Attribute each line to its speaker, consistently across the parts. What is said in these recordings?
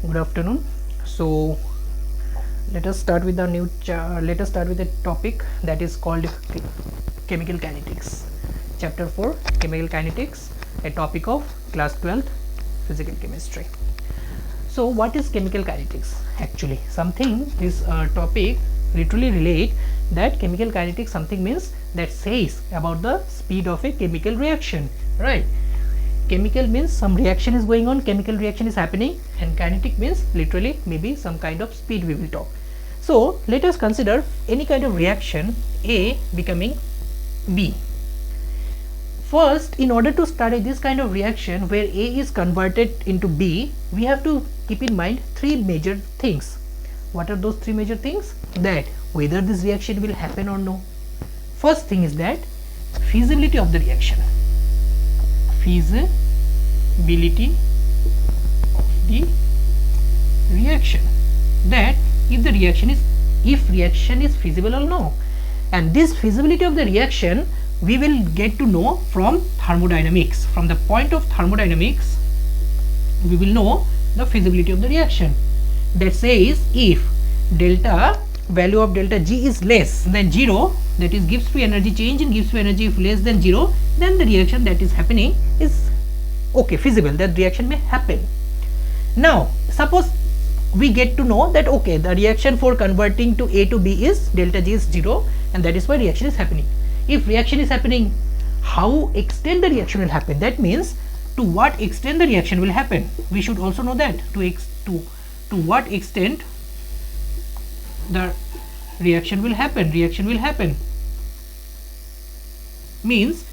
Speaker 1: Good afternoon. So let us start with the topic that is called chemical kinetics. Chapter 4, chemical kinetics, a topic of class 12th physical chemistry. So what is chemical kinetics? Actually this topic literally relate that chemical kinetics something means that says about the speed of a chemical reaction, right? Chemical means some reaction is going on, chemical reaction is happening, and kinetic means literally maybe some kind of speed we will talk. So let us consider any kind of reaction A becoming B. First, in order to study this kind of reaction where A is converted into B, we have to keep in mind three major things. What are those three major things? That whether this reaction will happen or no. First thing is that feasibility of the reaction. Feasibility of the reaction, that if reaction is feasible or no, and this feasibility of the reaction we will get to know from thermodynamics. From the point of thermodynamics we will know the feasibility of the reaction. That says if value of delta G is less than 0, that is gives free energy, change in gives free energy if less than 0, then the reaction that is happening is okay, feasible, that reaction may happen. Now suppose we get to know that okay, the reaction for converting to A to B is delta G is 0, and that is why reaction is happening. If reaction is happening, how extent the reaction will happen, that means to what extent the reaction will happen, we should also know that to what extent the reaction will happen means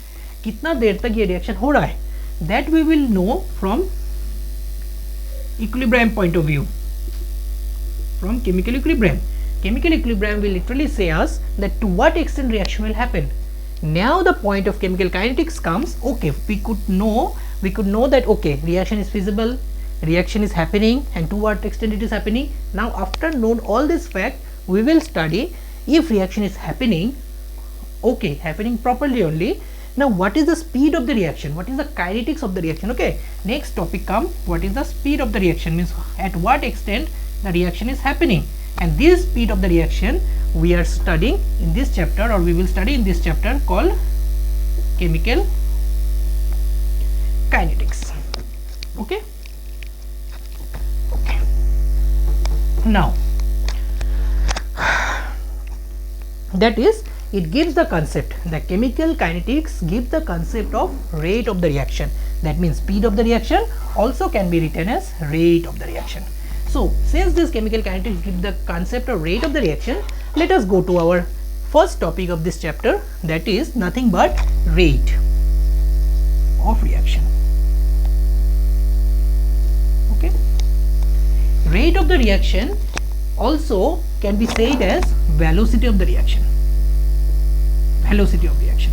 Speaker 1: कितना देर तक ये reaction हो रहा है, that we will know from equilibrium point of view, from chemical equilibrium. Chemical equilibrium will literally say us that to what extent reaction will happen. Now the point of chemical kinetics comes, okay, we could know that okay, reaction is feasible, reaction is happening, and to what extent it is happening. Now after known all this fact, we will study if reaction is happening, okay, happening properly only. Now what is the speed of the reaction, what is the kinetics of the reaction? Okay, next topic come, what is the speed of the reaction, means at what extent the reaction is happening, and this speed of the reaction we are studying in this chapter, or we will study in this chapter called chemical kinetics. Okay. Now that is, it gives the concept, the chemical kinetics give the concept of rate of the reaction. That means speed of the reaction also can be written as rate of the reaction. So since this chemical kinetics give the concept of rate of the reaction, let us go to our first topic of this chapter, that is nothing but rate of reaction. Okay, rate of the reaction also can be said as velocity of the reaction. Velocity of reaction,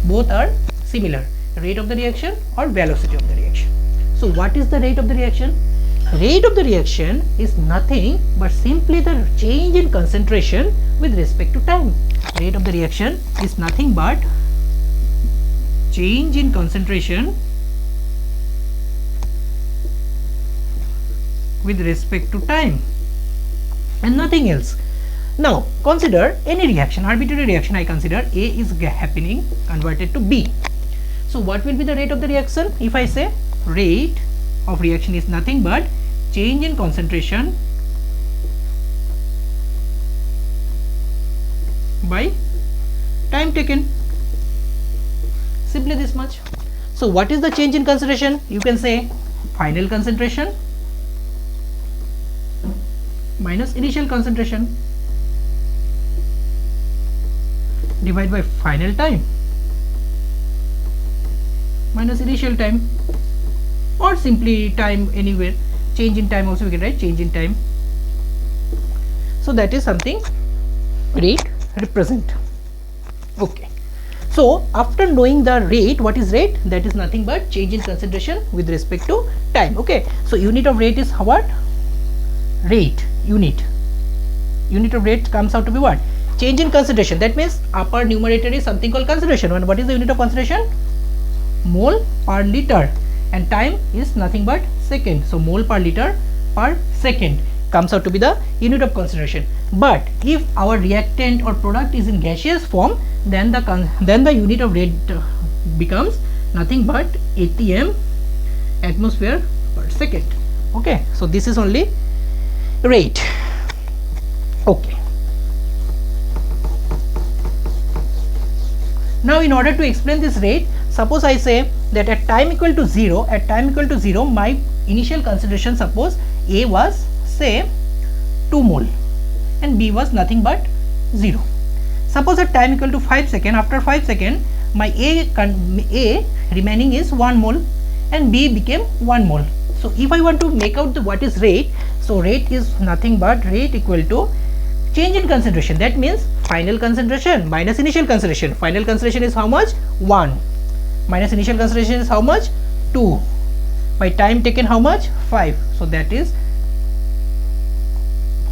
Speaker 1: both are similar, rate of the reaction or velocity of the reaction. So what is the rate of the reaction? Rate of the reaction is nothing but simply the change in concentration with respect to time. Rate of the reaction is nothing but change in concentration with respect to time and nothing else. Now consider any reaction, arbitrary reaction. I consider A is happening, converted to B. So what will be the rate of the reaction? If I say rate of reaction is nothing but change in concentration by time taken, simply this much. So what is the change in concentration? You can say final concentration minus initial concentration divided by final time minus initial time, or simply time anywhere. Change in time also we can write change in time. So that is something rate represent. Okay, so after knowing the rate, what is rate? That is nothing but change in concentration with respect to time. Okay, so unit of rate is what? Rate, unit of rate comes out to be what? Change in concentration. That means upper numerator is something called concentration. And what is the unit of concentration? Mole per liter. and time is nothing but second. So mole per liter per second comes out to be the unit of concentration. But if our reactant or product is in gaseous form, then the unit of rate becomes nothing but atm atmosphere per second. Okay, so this is only rate. Okay, now in order to explain this rate, suppose I say that at time equal to 0, my initial concentration, suppose A was say 2 mole and B was nothing but 0. Suppose at time equal to 5 seconds, after 5 seconds my A remaining is 1 mole and B became 1 mole. So if I want to make out what is rate, so rate is nothing but rate equal to change in concentration. That means final concentration minus initial concentration. Final concentration is how much? 1 minus initial concentration is how much? 2 by time taken how much? 5. So that is,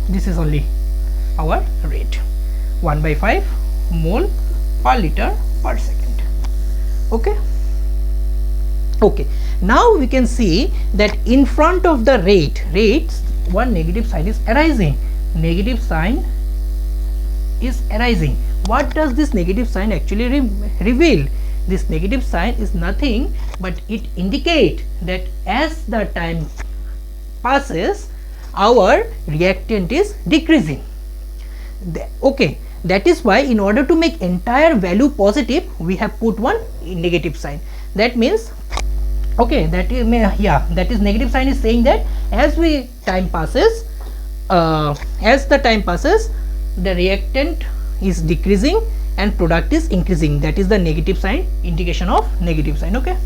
Speaker 1: this is only our rate, 1 by 5 mole per liter per second. Okay. Okay, now we can see that in front of the rates one negative sign is arising. Negative sign is arising. What does this negative sign actually reveal? This negative sign is nothing but it indicates that as the time passes, our reactant is decreasing. Okay, that is why in order to make entire value positive, we have put one negative sign. That means, okay, that is negative sign is saying that as time passes, the reactant is decreasing and product is increasing. That is the negative sign, indication of negative sign. Okay.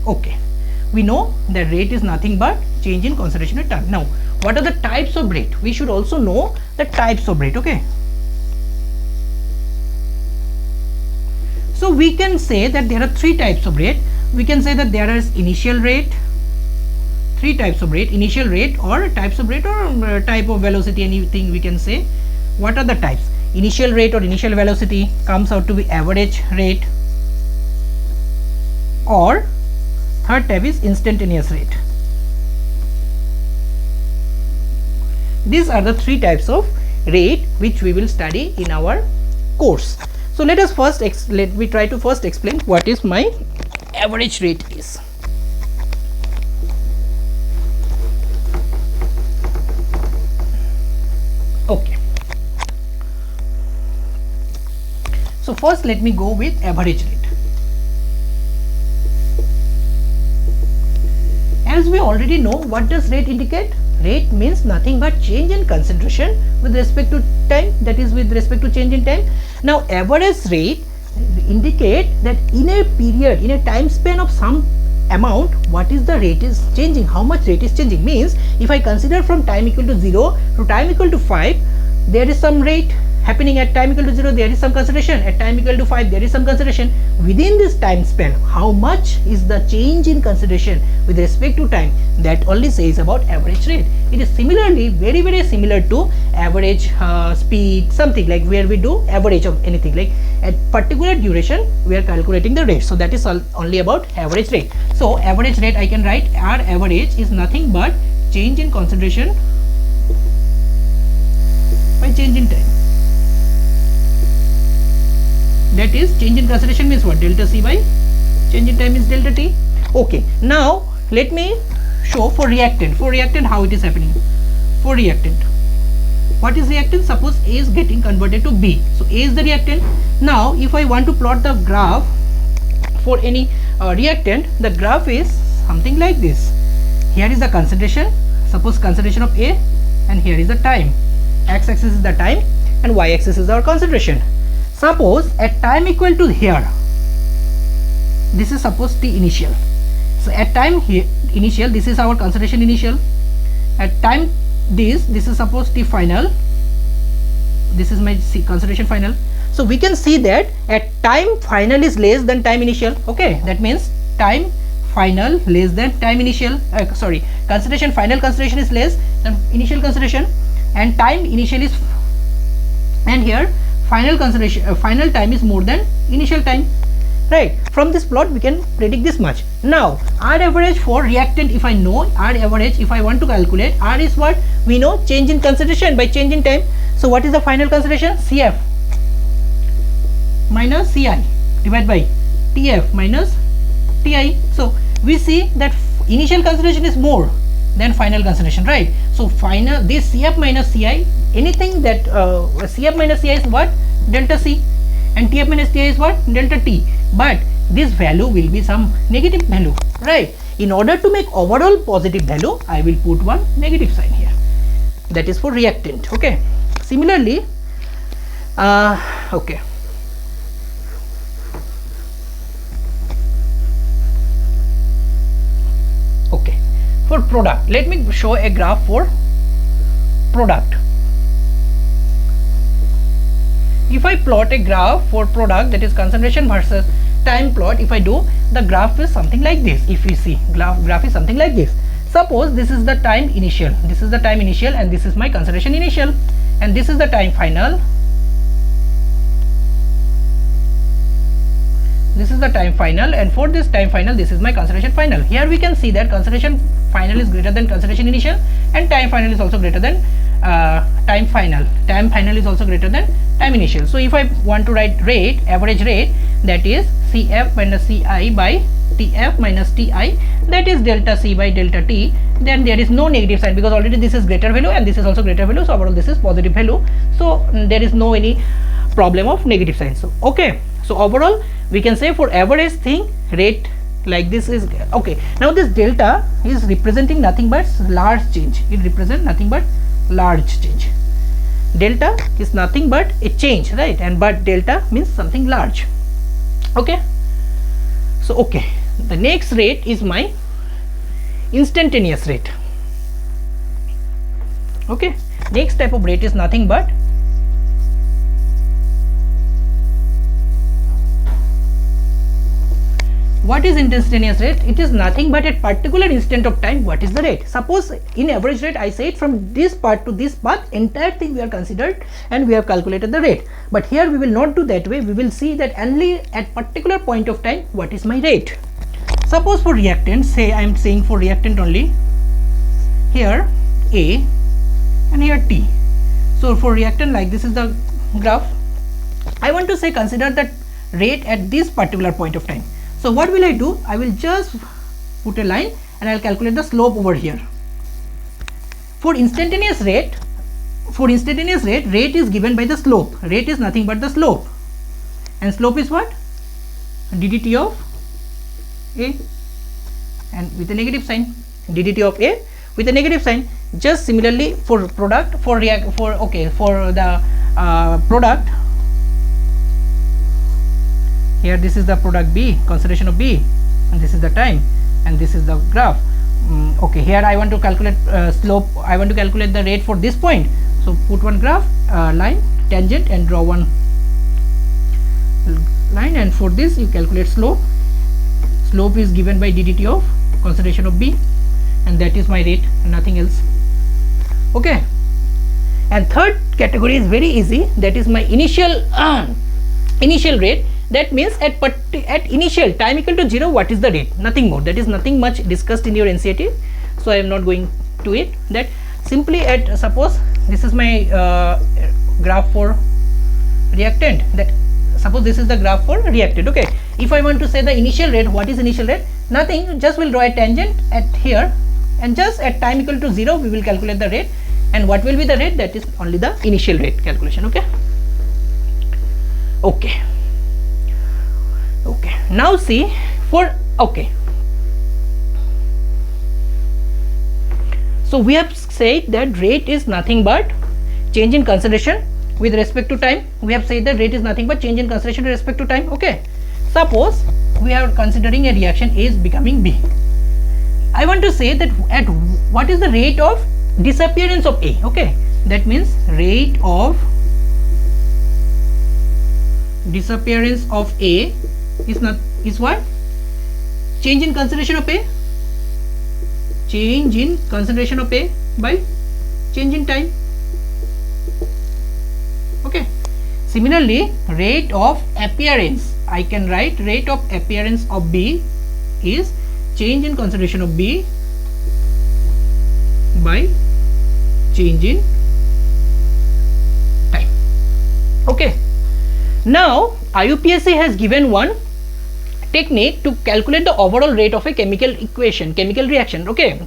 Speaker 1: Okay, we know that rate is nothing but change in concentration at time. Now, what are the types of rate? We should also know the types of rate. Okay. So we can say that there are 3 types of rate. We can say that there is initial rate, 3 types of rate, initial rate or types of rate or type of velocity, anything we can say. What are the types? Initial rate or initial velocity comes out to be average rate, or third type is instantaneous rate. These are the 3 types of rate which we will study in our course. So let us first try to first explain what is my average rate is. Okay. So first let me go with average rate. As we already know, what does rate indicate? Rate means nothing but change in concentration with respect to time, that is with respect to change in time. Now average rate indicate that in a period, in a time span of some amount, what is the rate is changing, how much rate is changing. Means if I consider from time equal to 0 to time equal to 5, there is some rate happening. At time equal to 0 there is some concentration, at time equal to 5 there is some concentration. Within this time span, how much is the change in concentration with respect to time, that only says about average rate. It is similarly very similar to average speed, something like where we do average of anything, like at particular duration we are calculating the rate. So that is only about average rate. So average rate I can write R average is nothing but change in concentration by change in time. That is, change in concentration means what? Delta C by change in time is delta T. Okay, now let me show for reactant. For reactant, how it is happening. For reactant, what is reactant? Suppose A is getting converted to B. So A is the reactant. Now if I want to plot the graph for any reactant, the graph is something like this. Here is the concentration, suppose concentration of A, and here is the time. X axis is the time and Y axis is our concentration. Suppose at time equal to here, this is suppose T initial. So at time here initial, this is our concentration initial. At time this is suppose T final, this is my concentration final. So we can see that at time final is less than time initial. Okay, that means time final less than time initial, concentration, final concentration is less than initial concentration, and time initial is, and here final concentration, final time is more than initial time, right? From this plot we can predict this much. Now R average for reactant, if I know R average, if I want to calculate R is what we know, change in concentration by change in time. So what is the final concentration? Cf minus Ci divided by Tf minus Ti. So we see that initial concentration is more than final concentration, right? So final, this Cf minus Ci, anything that Cf minus Ci is what? Delta C, and Tf minus Ti is what? Delta T. But this value will be some negative value, right? In order to make overall positive value, I will put one negative sign here. That is for reactant. Okay. Similarly, okay. Okay. For product, let me show a graph for product. If I plot a graph for product, that is concentration versus time plot, if I do, the graph is something like this. If we see graph is something like this. Suppose this is the time initial, this is the time initial, and this is my concentration initial, and this is the time final, this is the time final, and for this time final this is my concentration final. Here we can see that concentration final is greater than concentration initial, and time final is also greater than time final. Time final is also greater than time initial. So if I want to write rate, average rate, that is Cf minus Ci by Tf minus Ti, that is delta C by delta T, then there is no negative sign because already this is greater value and this is also greater value, so overall this is positive value, so there is no any problem of negative sign. So okay, so overall we can say for average thing, rate like this is okay. Now this delta is representing nothing but large change, it represents nothing but large change. Delta is nothing but a change, right? And but delta means something large. Okay, so okay, the next rate is my instantaneous rate. Okay, next type of rate is nothing but what is instantaneous rate? It is nothing but at particular instant of time, what is the rate? Suppose in average rate I said from this part to this path, entire thing we are considered and we have calculated the rate. But here we will not do that way, we will see that only at particular point of time what is my rate. Suppose for reactant, say I am saying for reactant only, here A and here T. So for reactant, like this is the graph, I want to say consider that rate at this particular point of time. So what will I do? I will just put a line and I will calculate the slope over here. For instantaneous rate, rate is given by the slope. Rate is nothing but the slope, and slope is what? ddt of A, and with a negative sign, ddt of A with a negative sign. Just similarly for product, for the product, here this is the product B, concentration of B, and this is the time, and this is the graph. Okay, here I want to calculate slope, I want to calculate the rate for this point. So put one graph, line, tangent, and draw one line, and for this you calculate slope. Slope is given by ddt of concentration of B, and that is my rate, nothing else. Okay, and third category is very easy, that is my initial rate. That means at initial time equal to 0, what is the rate? Nothing more. That is nothing much discussed in your NCERT, so I am not going to it. That simply at, suppose this is my graph for reactant, that suppose this is the graph for reactant. Okay, if I want to say the initial rate, what is initial rate? Nothing, just will draw a tangent at here, and just at time equal to 0 we will calculate the rate, and what will be the rate? That is only the initial rate calculation. Okay, okay. Okay, now see for, okay, so we have said that rate is nothing but change in concentration with respect to time. We have said that rate is nothing but change in concentration with respect to time. Okay, suppose we are considering a reaction A is becoming B. I want to say that at what is the rate of disappearance of A. Okay, that means rate of disappearance of A is what? Change in concentration of A, change in concentration of A by change in time. Okay, similarly rate of appearance I can write rate of appearance of B is change in concentration of B by change in time. Okay, now IUPAC has given one technique to calculate the overall rate of a chemical reaction. Okay,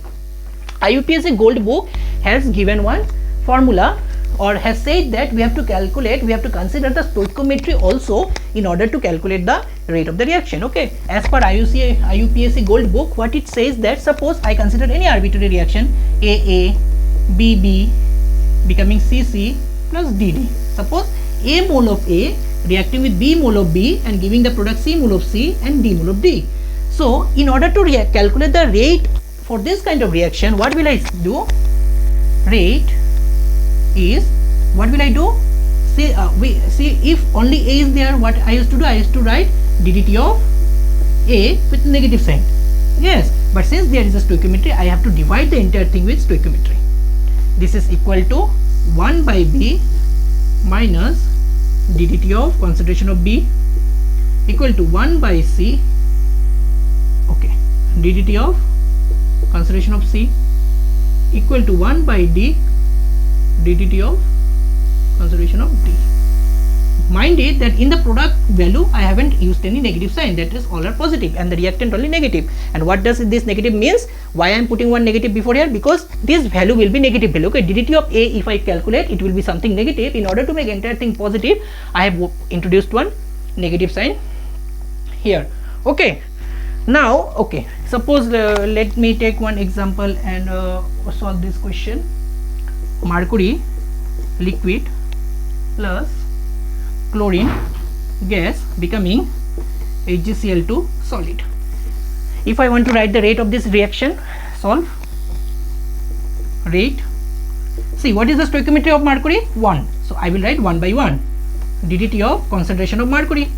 Speaker 1: IUPAC Gold Book has given one formula, or has said that we have to consider the stoichiometry also in order to calculate the rate of the reaction. Okay, as per IUPAC Gold Book, what it says that suppose I consider any arbitrary reaction AA, BB becoming CC plus DD. Suppose A mole of A reacting with B mole of B and giving the product C mole of C and D mole of D. So in order to calculate the rate for this kind of reaction, what will I do? Rate is, what will I do? Say if only A is there, what I used to do? I used to write ddt of A with negative sign. Yes, but since there is a stoichiometry, I have to divide the entire thing with stoichiometry. This is equal to 1 by B minus ddt of concentration of B equal to 1 by C. Okay, ddt of concentration of C equal to 1 by D ddt of concentration of D. Mind it that in the product value I haven't used any negative sign, that is all are positive and the reactant only negative. And what does this negative means? Why I am putting one negative before here? Because this value will be negative value. Okay, ddt of A, if I calculate, it will be something negative. In order to make entire thing positive, I have introduced one negative sign here. Okay, now okay, suppose let me take one example and solve this question. Mercury liquid plus chlorine gas becoming HgCl2 solid. If I want to write the rate of this reaction, solve rate. See, what is the stoichiometry of mercury? 1. So I will write 1 by 1 ddt of concentration of mercury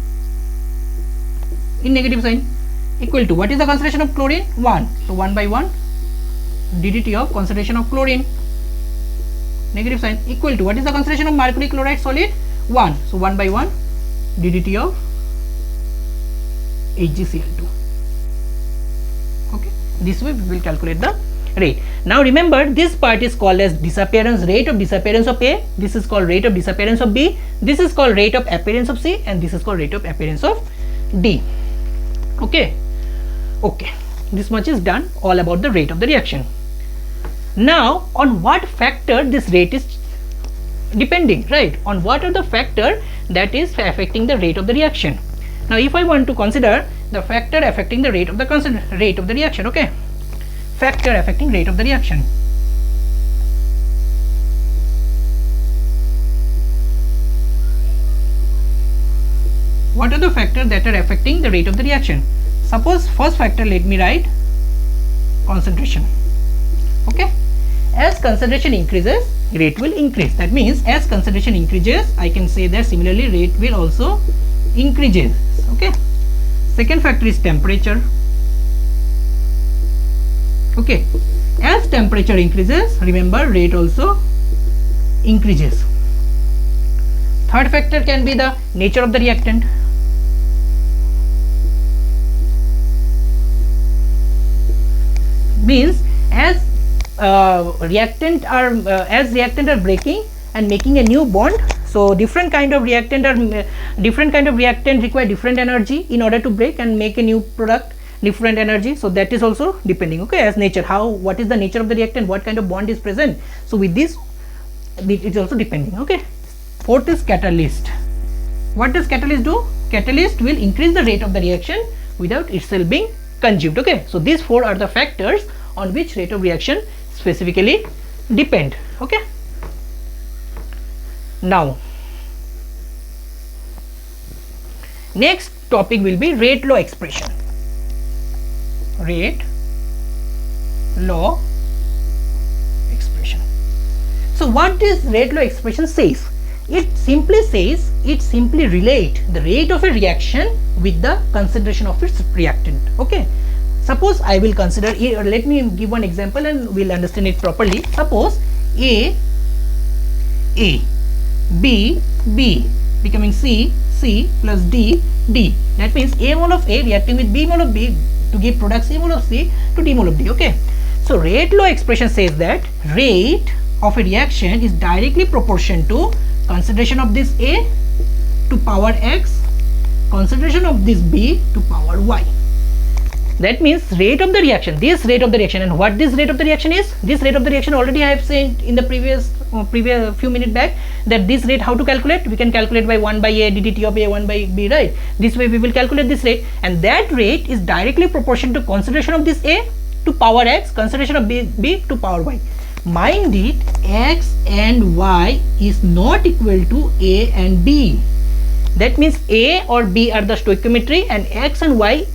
Speaker 1: in negative sign equal to, what is the concentration of chlorine? 1. So 1 by 1 ddt of concentration of chlorine negative sign equal to, what is the concentration of mercury chloride solid? 1. So 1 by 1 ddt of HgCl2. Okay, this way we will calculate the rate. Now remember, this part is called as rate of disappearance of A, this is called rate of disappearance of B, this is called rate of appearance of C, and this is called rate of appearance of D. Okay, this much is done all about the rate of the reaction. Now on what factor this rate is depending, right? On what are the factor that is affecting the rate of the reaction. Now if I want to consider the factor affecting the rate of the reaction, okay, factor affecting rate of the reaction. What are the factors that are affecting the rate of the reaction? Suppose first factor, let me write concentration. Okay, as concentration increases, rate will increase. That means as concentration increases, I can say that similarly rate will also increases. Okay, second factor is temperature. Okay, as temperature increases, remember rate also increases. Third factor can be the nature of the reactant. Means as reactant are breaking and making a new bond, so different kind of reactant require different energy in order to break and make a new product, different energy. So that is also depending, okay, as nature, what is the nature of the reactant, what kind of bond is present. So with this it is also depending. Okay, fourth is catalyst. What does catalyst do? Catalyst will increase the rate of the reaction without itself being consumed. Okay, so these four are the factors on which rate of reaction specifically depend. Okay, now next topic will be rate law expression. Rate law expression. So what this rate law expression says? It simply relate the rate of a reaction with the concentration of its reactant. Okay, suppose I will consider, let me give one example and we'll understand it properly. Suppose A, B becoming C C plus D, D. That means A mole of A reacting with B mole of B to give product C mole of C to D mole of D. Okay. So rate law expression says that rate of a reaction is directly proportional to concentration of this A to power X, concentration of this B to power Y. That means rate of the reaction, this rate of the reaction, and what this rate of the reaction is, this rate of the reaction already I have said in the previous few minutes back, that this rate how to calculate, we can calculate by 1 by A ddt of A 1 by B, right? This way we will calculate this rate, and that rate is directly proportional to concentration of this A to power X, concentration of B to power Y. Mind it, X and Y is not equal to A and B. That means A or B are the stoichiometry, and X and Y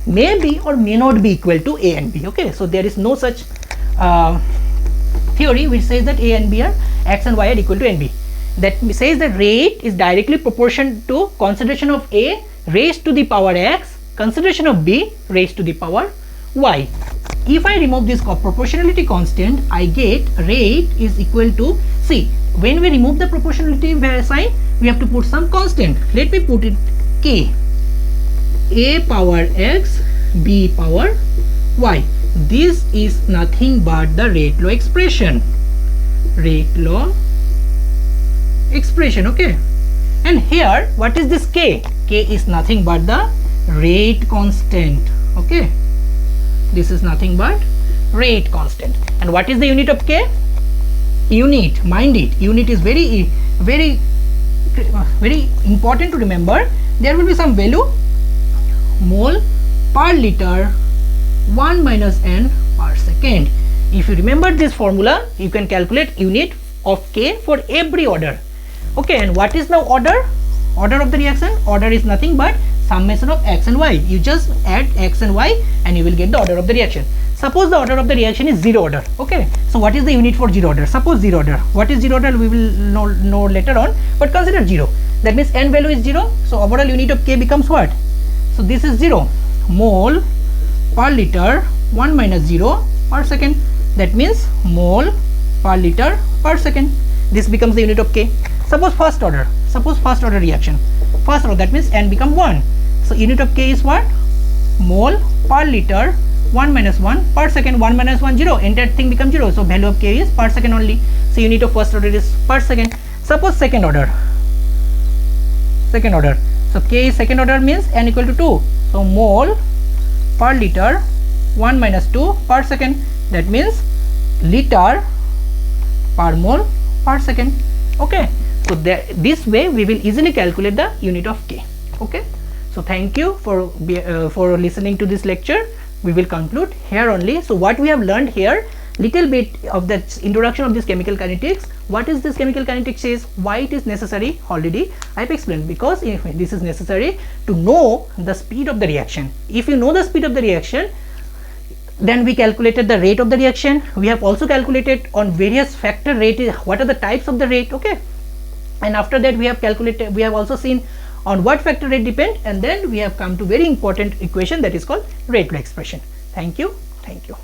Speaker 1: may be or may not be equal to A and B. Okay, so there is no such theory which says that A and B are, X and Y are equal to N B. That says that rate is directly proportional to concentration of A raised to the power X, concentration of B raised to the power Y. If I remove this proportionality constant, I get rate is equal to, see, when we remove the proportionality sign, we have to put some constant. Let me put it K. A power X, B power Y. This is nothing but the rate law expression. Rate law expression, okay. And here, what is this K? K is nothing but the rate constant, okay. This is nothing but rate constant. And what is the unit of K? Unit, mind it, unit is very important to remember. There will be some value, mole per liter 1 minus n per second. If you remember this formula, you can calculate unit of K for every order. Okay, and what is now order? Order of the reaction? Order is nothing but summation of X and Y. You just add X and Y and you will get the order of the reaction. Suppose the order of the reaction is 0 order. Okay, so what is the unit for 0 order? Suppose 0 order. What is 0 order? We will know later on, but consider 0. That means n value is 0. So overall unit of K becomes what? So this is 0. Mole per liter 1 minus 0 per second. That means mole per liter per second. This becomes the unit of K. Suppose first order. Suppose first order reaction. First order, that means n become 1. So unit of K is what? Mole per liter 1 minus 1 per second. 1 minus 1 0. Entire thing becomes 0. So value of K is per second only. So unit of first order is per second. Suppose second order. Second order. So K is second order means n equal to 2. So mole per liter 1 minus 2 per second. That means liter per mole per second. Okay. So this way we will easily calculate the unit of K. Okay. So thank you for listening to this lecture. We will conclude here only. So what we have learned here, little bit of the introduction of this chemical kinetics. What is this chemical kinetics is, why it is necessary, already I have explained, because if this is necessary to know the speed of the reaction. If you know the speed of the reaction, then we calculated the rate of the reaction. We have also calculated on various factor rate, what are the types of the rate, okay. And after that we have calculated, we have also seen on what factor rate depend, and then we have come to very important equation that is called rate law expression. Thank you. Thank you.